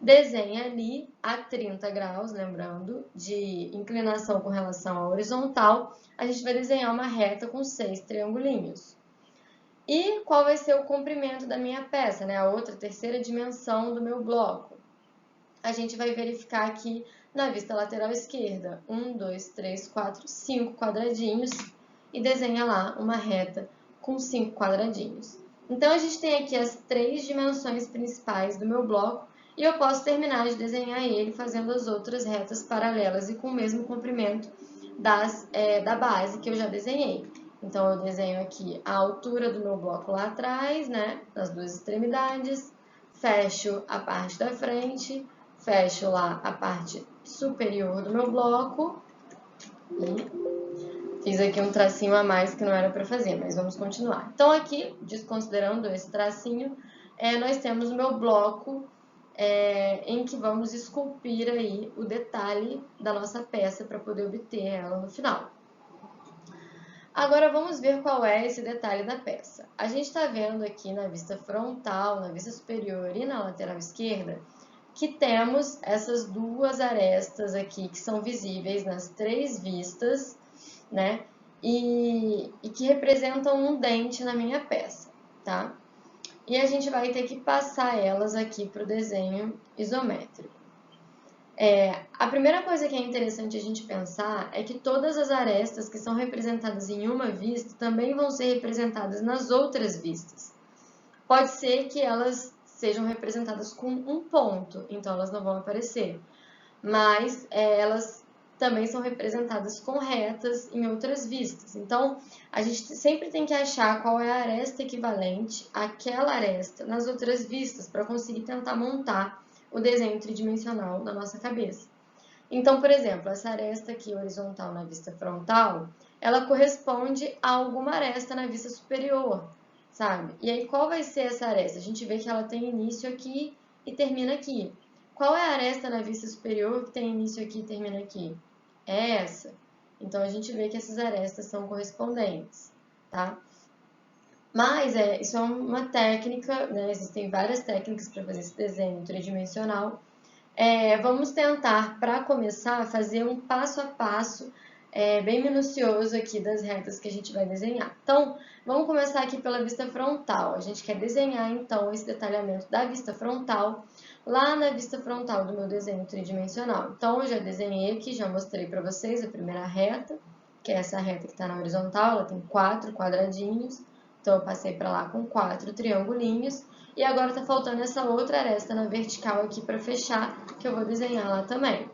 Desenha ali a 30 graus, lembrando, de inclinação com relação à horizontal. A gente vai desenhar uma reta com 6 triangulinhos. E qual vai ser o comprimento da minha peça, né? A outra, terceira dimensão do meu bloco. A gente vai verificar aqui na vista lateral esquerda. 1, 2, 3, 4, 5 quadradinhos e desenha lá uma reta com 5 quadradinhos. Então, a gente tem aqui as 3 dimensões principais do meu bloco e eu posso terminar de desenhar ele fazendo as outras retas paralelas e com o mesmo comprimento da base que eu já desenhei. Então, eu desenho aqui a altura do meu bloco lá atrás, né, nas duas extremidades, fecho a parte da frente, fecho lá a parte superior do meu bloco e fiz aqui um tracinho a mais que não era para fazer, mas vamos continuar. Então, aqui, desconsiderando esse tracinho, nós temos o meu bloco em que vamos esculpir aí o detalhe da nossa peça para poder obter ela no final. Agora vamos ver qual é esse detalhe da peça. A gente está vendo aqui na vista frontal, na vista superior e na lateral esquerda que temos essas duas arestas aqui que são visíveis nas 3 vistas, né? E que representam um dente na minha peça, tá? E a gente vai ter que passar elas aqui para o desenho isométrico. A primeira coisa que é interessante a gente pensar é que todas as arestas que são representadas em uma vista também vão ser representadas nas outras vistas. Pode ser que elas sejam representadas com um ponto, então elas não vão aparecer, mas elas também são representadas com retas em outras vistas. Então, a gente sempre tem que achar qual é a aresta equivalente àquela aresta nas outras vistas para conseguir tentar montar o desenho tridimensional na nossa cabeça. Então, por exemplo, essa aresta aqui horizontal na vista frontal, ela corresponde a alguma aresta na vista superior, sabe? E aí, qual vai ser essa aresta? A gente vê que ela tem início aqui e termina aqui. Qual é a aresta na vista superior que tem início aqui e termina aqui? É essa. Então, a gente vê que essas arestas são correspondentes, tá? Mas isso é uma técnica, né? Existem várias técnicas para fazer esse desenho tridimensional. Vamos tentar, para começar, fazer um passo a passo bem minucioso aqui das retas que a gente vai desenhar. Então, vamos começar aqui pela vista frontal. A gente quer desenhar, então, esse detalhamento da vista frontal lá na vista frontal do meu desenho tridimensional. Então, eu já desenhei aqui, já mostrei para vocês a primeira reta, que é essa reta que está na horizontal, ela tem 4 quadradinhos. Então, eu passei para lá com 4 triangulinhos. E agora está faltando essa outra aresta na vertical aqui para fechar, que eu vou desenhar lá também.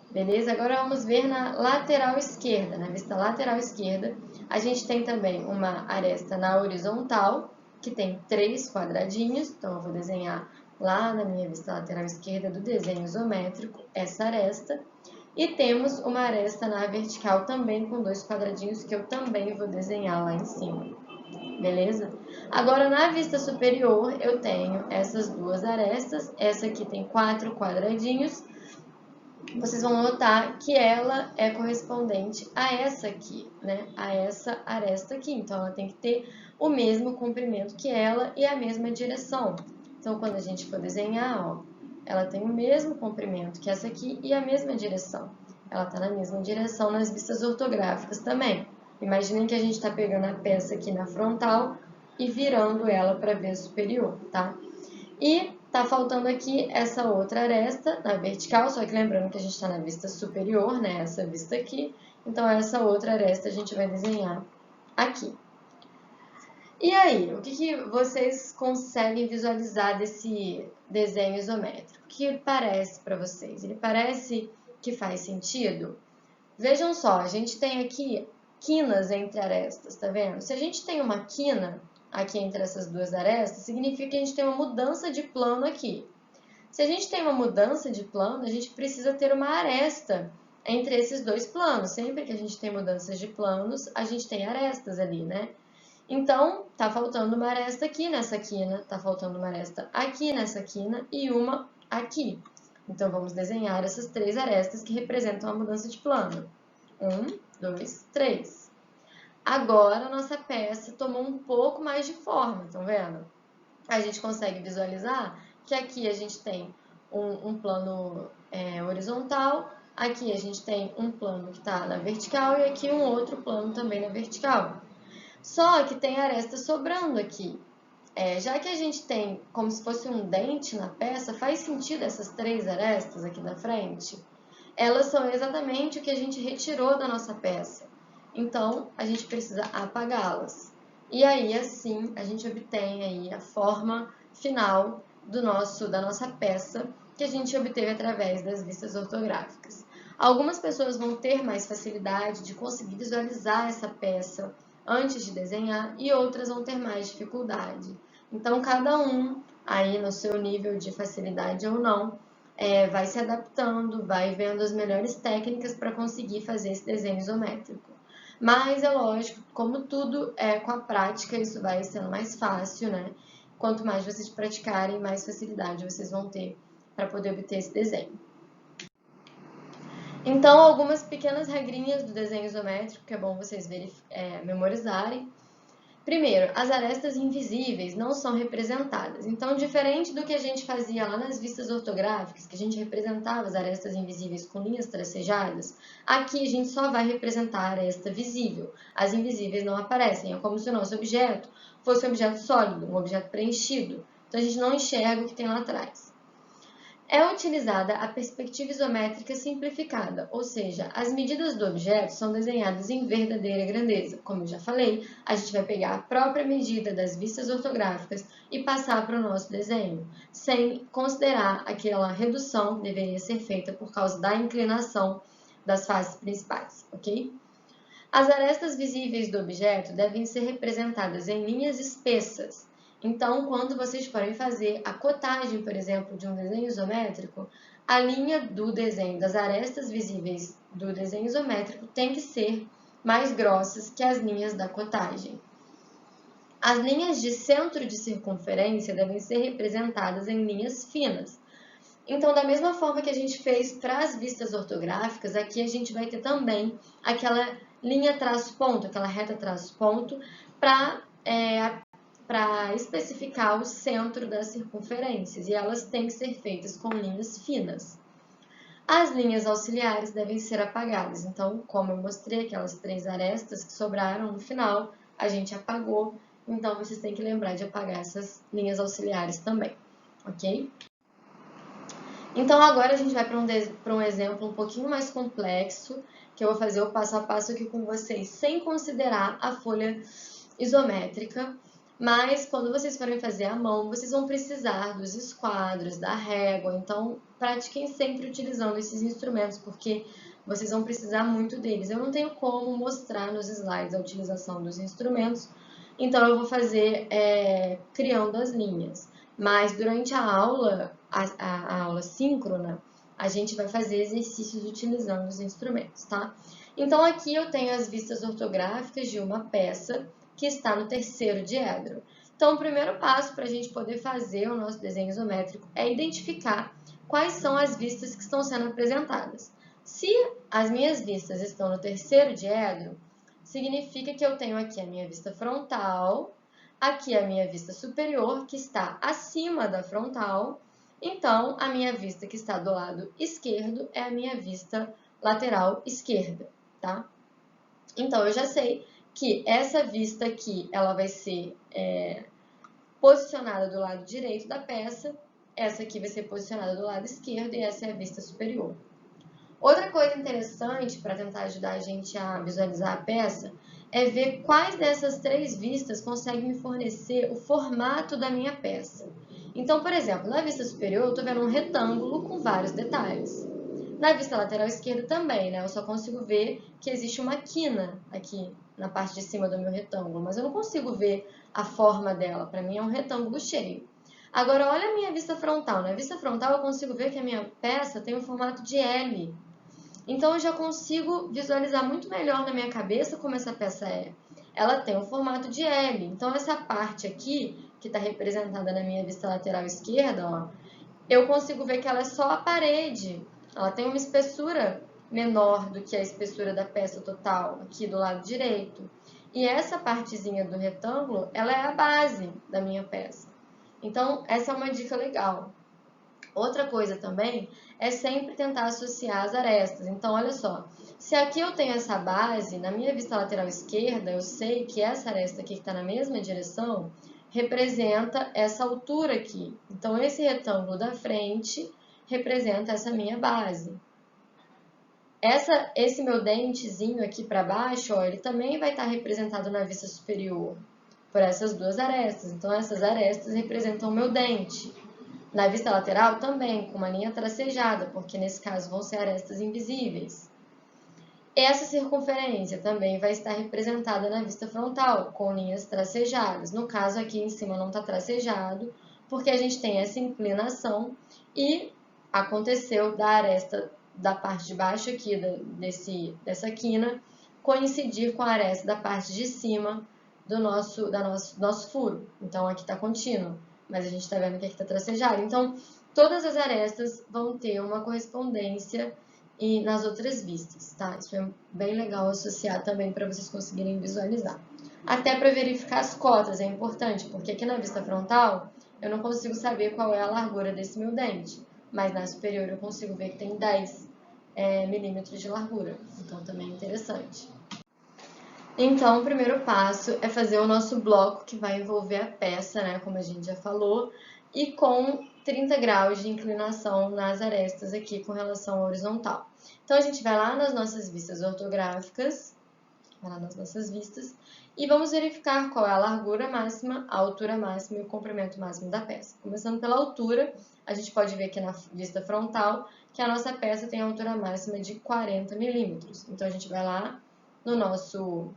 Beleza? Agora vamos ver na lateral esquerda. Na vista lateral esquerda, a gente tem também uma aresta na horizontal, que tem 3 quadradinhos. Então, eu vou desenhar lá na minha vista lateral esquerda do desenho isométrico essa aresta. E temos uma aresta na vertical também com 2 quadradinhos, que eu também vou desenhar lá em cima. Beleza? Agora, na vista superior, eu tenho essas duas arestas. Essa aqui tem 4 quadradinhos. Vocês vão notar que ela é correspondente a essa aqui, né? A essa aresta aqui. Então, ela tem que ter o mesmo comprimento que ela e a mesma direção. Então, quando a gente for desenhar, ó, ela tem o mesmo comprimento que essa aqui e a mesma direção. Ela está na mesma direção nas vistas ortográficas também. Imaginem que a gente está pegando a peça aqui na frontal e virando ela para a vista superior, tá? E tá faltando aqui essa outra aresta na vertical, só que lembrando que a gente está na vista superior, né? Essa vista aqui. Então, essa outra aresta a gente vai desenhar aqui. E aí, o que vocês conseguem visualizar desse desenho isométrico? O que ele parece para vocês? Ele parece que faz sentido? Vejam só, a gente tem aqui quinas entre arestas, tá vendo? Se a gente tem uma quina aqui entre essas duas arestas, significa que a gente tem uma mudança de plano aqui. Se a gente tem uma mudança de plano, a gente precisa ter uma aresta entre esses dois planos. Sempre que a gente tem mudanças de planos, a gente tem arestas ali, né? Então, tá faltando uma aresta aqui nessa quina, tá faltando uma aresta aqui nessa quina e uma aqui. Então, vamos desenhar essas 3 arestas que representam a mudança de plano. 1, 2, 3. Agora a nossa peça tomou um pouco mais de forma, estão vendo? A gente consegue visualizar que aqui a gente tem um plano horizontal, aqui a gente tem um plano que está na vertical e aqui um outro plano também na vertical. Só que tem aresta sobrando aqui. Já que a gente tem como se fosse um dente na peça, faz sentido essas 3 arestas aqui da frente? Elas são exatamente o que a gente retirou da nossa peça. Então, a gente precisa apagá-las. E aí, assim, a gente obtém aí a forma final da nossa peça que a gente obteve através das vistas ortográficas. Algumas pessoas vão ter mais facilidade de conseguir visualizar essa peça antes de desenhar e outras vão ter mais dificuldade. Então, cada um, aí no seu nível de facilidade ou não, vai se adaptando, vai vendo as melhores técnicas para conseguir fazer esse desenho isométrico. Mas é lógico, como tudo com a prática, isso vai sendo mais fácil, né? Quanto mais vocês praticarem, mais facilidade vocês vão ter para poder obter esse desenho. Então, algumas pequenas regrinhas do desenho isométrico que é bom vocês memorizarem. Primeiro, as arestas invisíveis não são representadas. Então, diferente do que a gente fazia lá nas vistas ortográficas, que a gente representava as arestas invisíveis com linhas tracejadas, aqui a gente só vai representar a aresta visível. As invisíveis não aparecem. É como se o nosso objeto fosse um objeto sólido, um objeto preenchido. Então, a gente não enxerga o que tem lá atrás. É utilizada a perspectiva isométrica simplificada, ou seja, as medidas do objeto são desenhadas em verdadeira grandeza. Como eu já falei, a gente vai pegar a própria medida das vistas ortográficas e passar para o nosso desenho, sem considerar aquela redução que deveria ser feita por causa da inclinação das faces principais, ok? As arestas visíveis do objeto devem ser representadas em linhas espessas. Então, quando vocês forem fazer a cotagem, por exemplo, de um desenho isométrico, a linha do desenho das arestas visíveis do desenho isométrico tem que ser mais grossas que as linhas da cotagem. As linhas de centro de circunferência devem ser representadas em linhas finas. Então, da mesma forma que a gente fez para as vistas ortográficas, aqui a gente vai ter também aquela linha traço-ponto, aquela reta traço-ponto, para especificar o centro das circunferências, e elas têm que ser feitas com linhas finas. As linhas auxiliares devem ser apagadas, então, como eu mostrei, aquelas 3 arestas que sobraram no final, a gente apagou, então vocês têm que lembrar de apagar essas linhas auxiliares também, ok? Então, agora a gente vai para um exemplo um pouquinho mais complexo, que eu vou fazer o passo a passo aqui com vocês, sem considerar a folha isométrica, mas quando vocês forem fazer à mão, vocês vão precisar dos esquadros, da régua, então pratiquem sempre utilizando esses instrumentos, porque vocês vão precisar muito deles. Eu não tenho como mostrar nos slides a utilização dos instrumentos, então eu vou fazer criando as linhas. Mas durante a aula, a aula síncrona, a gente vai fazer exercícios utilizando os instrumentos, tá? Então, aqui eu tenho as vistas ortográficas de uma peça que está no terceiro diedro. Então, o primeiro passo para a gente poder fazer o nosso desenho isométrico é identificar quais são as vistas que estão sendo apresentadas. Se as minhas vistas estão no terceiro diedro, significa que eu tenho aqui a minha vista frontal, aqui a minha vista superior, que está acima da frontal. Então, a minha vista que está do lado esquerdo é a minha vista lateral esquerda, tá? Então, eu já sei que essa vista aqui, ela vai ser posicionada do lado direito da peça, essa aqui vai ser posicionada do lado esquerdo e essa é a vista superior. Outra coisa interessante para tentar ajudar a gente a visualizar a peça é ver quais dessas 3 vistas conseguem me fornecer o formato da minha peça. Então, por exemplo, na vista superior eu estou vendo um retângulo com vários detalhes. Na vista lateral esquerda também, né? Eu só consigo ver que existe uma quina aqui na parte de cima do meu retângulo, mas eu não consigo ver a forma dela. Para mim é um retângulo cheio. Agora, olha a minha vista frontal. Na vista frontal eu consigo ver que a minha peça tem um formato de L. Então, eu já consigo visualizar muito melhor na minha cabeça como essa peça é. Ela tem um formato de L. Então, essa parte aqui, que está representada na minha vista lateral esquerda, ó, eu consigo ver que ela é só a parede. Ela tem uma espessura menor do que a espessura da peça total, aqui do lado direito. E essa partezinha do retângulo, ela é a base da minha peça. Então, essa é uma dica legal. Outra coisa também é sempre tentar associar as arestas. Então, olha só, se aqui eu tenho essa base, na minha vista lateral esquerda, eu sei que essa aresta aqui que está na mesma direção representa essa altura aqui. Então, esse retângulo da frente representa essa minha base. Esse meu dentezinho aqui para baixo, ó, ele também vai estar representado na vista superior por essas duas arestas. Então, essas arestas representam o meu dente. Na vista lateral também, com uma linha tracejada, porque nesse caso vão ser arestas invisíveis. Essa circunferência também vai estar representada na vista frontal, com linhas tracejadas. No caso, aqui em cima não está tracejado, porque a gente tem essa inclinação e aconteceu da aresta da parte de baixo aqui dessa quina coincidir com a aresta da parte de cima do nosso furo. Então, aqui está contínuo, mas a gente está vendo que aqui está tracejado. Então, todas as arestas vão ter uma correspondência e nas outras vistas, tá? Isso é bem legal associar também para vocês conseguirem visualizar. Até para verificar as cotas é importante, porque aqui na vista frontal eu não consigo saber qual é a largura desse meu dente, mas na superior eu consigo ver que tem 10 milímetros de largura, então também é interessante. Então, o primeiro passo é fazer o nosso bloco que vai envolver a peça, né, como a gente já falou, e com 30 graus de inclinação nas arestas aqui com relação à horizontal. Então, a gente vai lá nas nossas vistas ortográficas, e vamos verificar qual é a largura máxima, a altura máxima e o comprimento máximo da peça. Começando pela altura, a gente pode ver aqui na vista frontal que a nossa peça tem a altura máxima de 40 milímetros. Então, a gente vai lá no nosso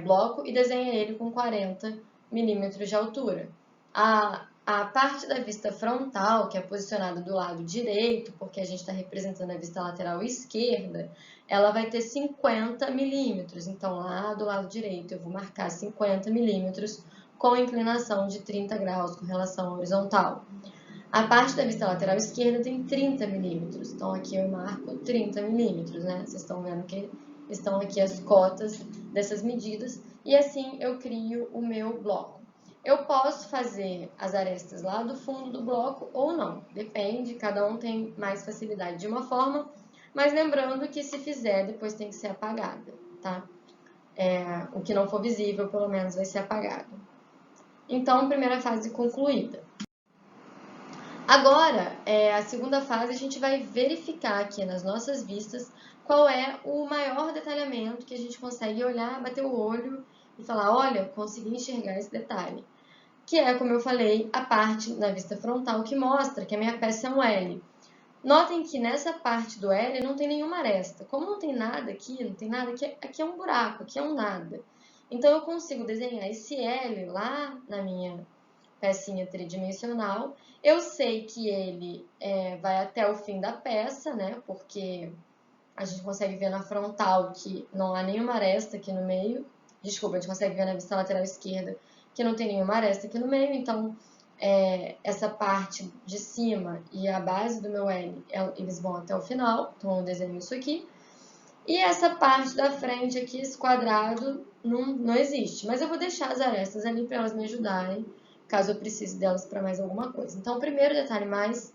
bloco e desenha ele com 40 milímetros de altura. A parte da vista frontal, que é posicionada do lado direito, porque a gente está representando a vista lateral esquerda, ela vai ter 50 milímetros. Então, lá do lado direito, eu vou marcar 50 milímetros com inclinação de 30 graus com relação à horizontal. A parte da vista lateral esquerda tem 30 milímetros. Então, aqui eu marco 30 milímetros, né? Vocês estão vendo que estão aqui as cotas dessas medidas. E assim eu crio o meu bloco. Eu posso fazer as arestas lá do fundo do bloco ou não, depende, cada um tem mais facilidade de uma forma, mas lembrando que se fizer, depois tem que ser apagada, tá? O que não for visível, pelo menos, vai ser apagado. Então, primeira fase concluída. Agora, a segunda fase, a gente vai verificar aqui nas nossas vistas qual é o maior detalhamento que a gente consegue olhar, bater o olho e falar, olha, consegui enxergar esse detalhe. Que é, como eu falei, a parte na vista frontal que mostra que a minha peça é um L. Notem que nessa parte do L não tem nenhuma aresta. Como não tem nada aqui, não tem nada, aqui é um buraco, aqui é um nada. Então, eu consigo desenhar esse L lá na minha pecinha tridimensional. Eu sei que ele vai até o fim da peça, né? Porque a gente consegue ver na frontal que não há nenhuma aresta aqui no meio. Desculpa, a gente consegue ver na vista lateral esquerda que não tem nenhuma aresta aqui no meio. Então, essa parte de cima e a base do meu L, eles vão até o final. Então, eu desenho isso aqui. E essa parte da frente aqui, esse quadrado, não existe. Mas eu vou deixar as arestas ali para elas me ajudarem, caso eu precise delas para mais alguma coisa. Então, o primeiro detalhe mais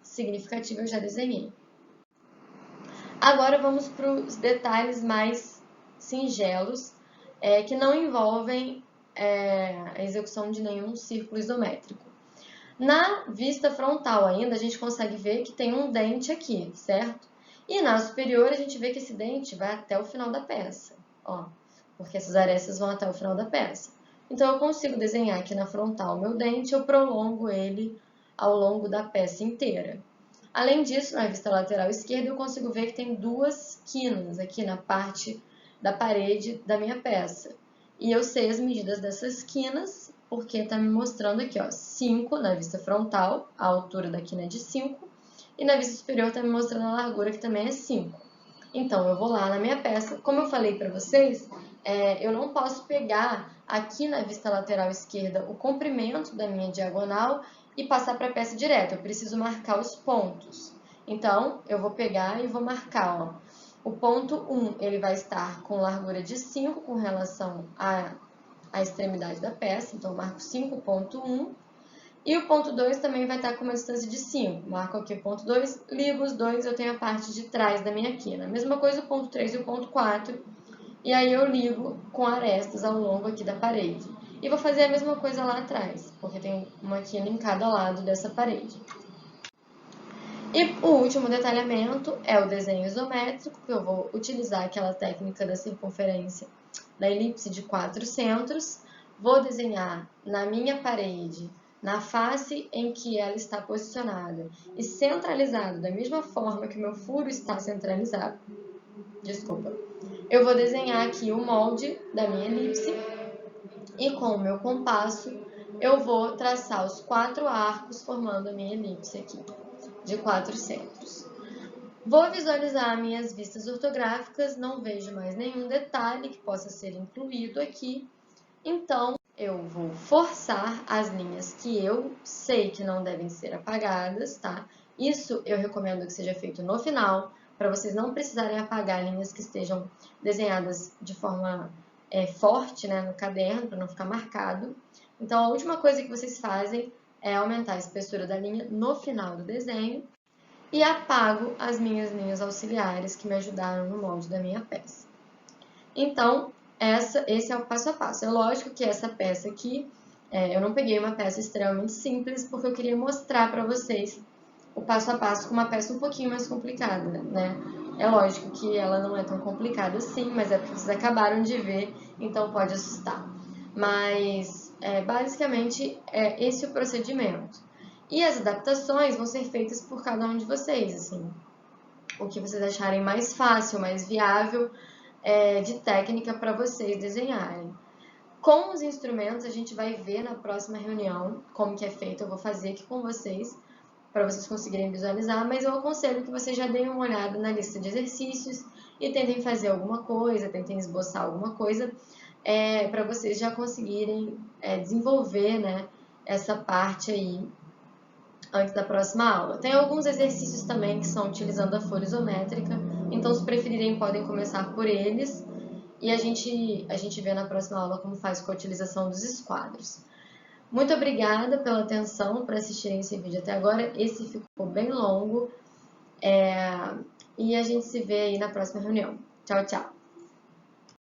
significativo eu já desenhei. Agora vamos para os detalhes mais singelos, que não envolvem a execução de nenhum círculo isométrico. Na vista frontal ainda, a gente consegue ver que tem um dente aqui, certo? E na superior, a gente vê que esse dente vai até o final da peça, ó, porque essas arestas vão até o final da peça. Então, eu consigo desenhar aqui na frontal o meu dente, eu prolongo ele ao longo da peça inteira. Além disso, na vista lateral esquerda, eu consigo ver que tem duas quinas aqui na parte da parede da minha peça. E eu sei as medidas dessas quinas, porque está me mostrando aqui, ó, 5 na vista frontal, a altura da quina é de 5, e na vista superior está me mostrando a largura, que também é 5. Então, eu vou lá na minha peça. Como eu falei para vocês, eu não posso pegar aqui na vista lateral esquerda o comprimento da minha diagonal e passar para a peça direto. Eu preciso marcar os pontos. Então, eu vou pegar e vou marcar, ó. O ponto 1 ele vai estar com largura de 5 com relação à extremidade da peça, então eu marco 5.1. E o ponto 2 também vai estar com uma distância de 5. Marco aqui o ponto 2, ligo os dois, eu tenho a parte de trás da minha quina. Mesma coisa o ponto 3 e o ponto 4. E aí eu ligo com arestas ao longo aqui da parede. E vou fazer a mesma coisa lá atrás, porque tem uma quina em cada lado dessa parede. E o último detalhamento é o desenho isométrico, que eu vou utilizar aquela técnica da circunferência da elipse de 4 centros. Vou desenhar na minha parede, na face em que ela está posicionada e centralizado da mesma forma que o meu furo está centralizado. Desculpa. Eu vou desenhar aqui o molde da minha elipse e com o meu compasso eu vou traçar os 4 arcos formando a minha elipse aqui, de 4 centros. Vou visualizar minhas vistas ortográficas, não vejo mais nenhum detalhe que possa ser incluído aqui, então eu vou forçar as linhas que eu sei que não devem ser apagadas, tá? Isso eu recomendo que seja feito no final, para vocês não precisarem apagar linhas que estejam desenhadas de forma forte, né, no caderno, para não ficar marcado. Então, a última coisa que vocês fazem é aumentar a espessura da linha no final do desenho e apago as minhas linhas auxiliares que me ajudaram no molde da minha peça. Então, esse é o passo a passo. É lógico que essa peça aqui, eu não peguei uma peça extremamente simples, porque eu queria mostrar para vocês o passo a passo com uma peça um pouquinho mais complicada, né? É lógico que ela não é tão complicada assim, mas é porque vocês acabaram de ver, então pode assustar. Mas, basicamente, é esse o procedimento. E as adaptações vão ser feitas por cada um de vocês, assim. O que vocês acharem mais fácil, mais viável, de técnica para vocês desenharem. Com os instrumentos, a gente vai ver na próxima reunião como que é feito. Eu vou fazer aqui com vocês, para vocês conseguirem visualizar, mas eu aconselho que vocês já deem uma olhada na lista de exercícios e tentem fazer alguma coisa, tentem esboçar alguma coisa, para vocês já conseguirem desenvolver, né, essa parte aí antes da próxima aula. Tem alguns exercícios também que são utilizando a folha isométrica, então se preferirem podem começar por eles e a gente vê na próxima aula como faz com a utilização dos esquadros. Muito obrigada pela atenção, por assistirem esse vídeo até agora. Esse ficou bem longo e a gente se vê aí na próxima reunião. Tchau, tchau!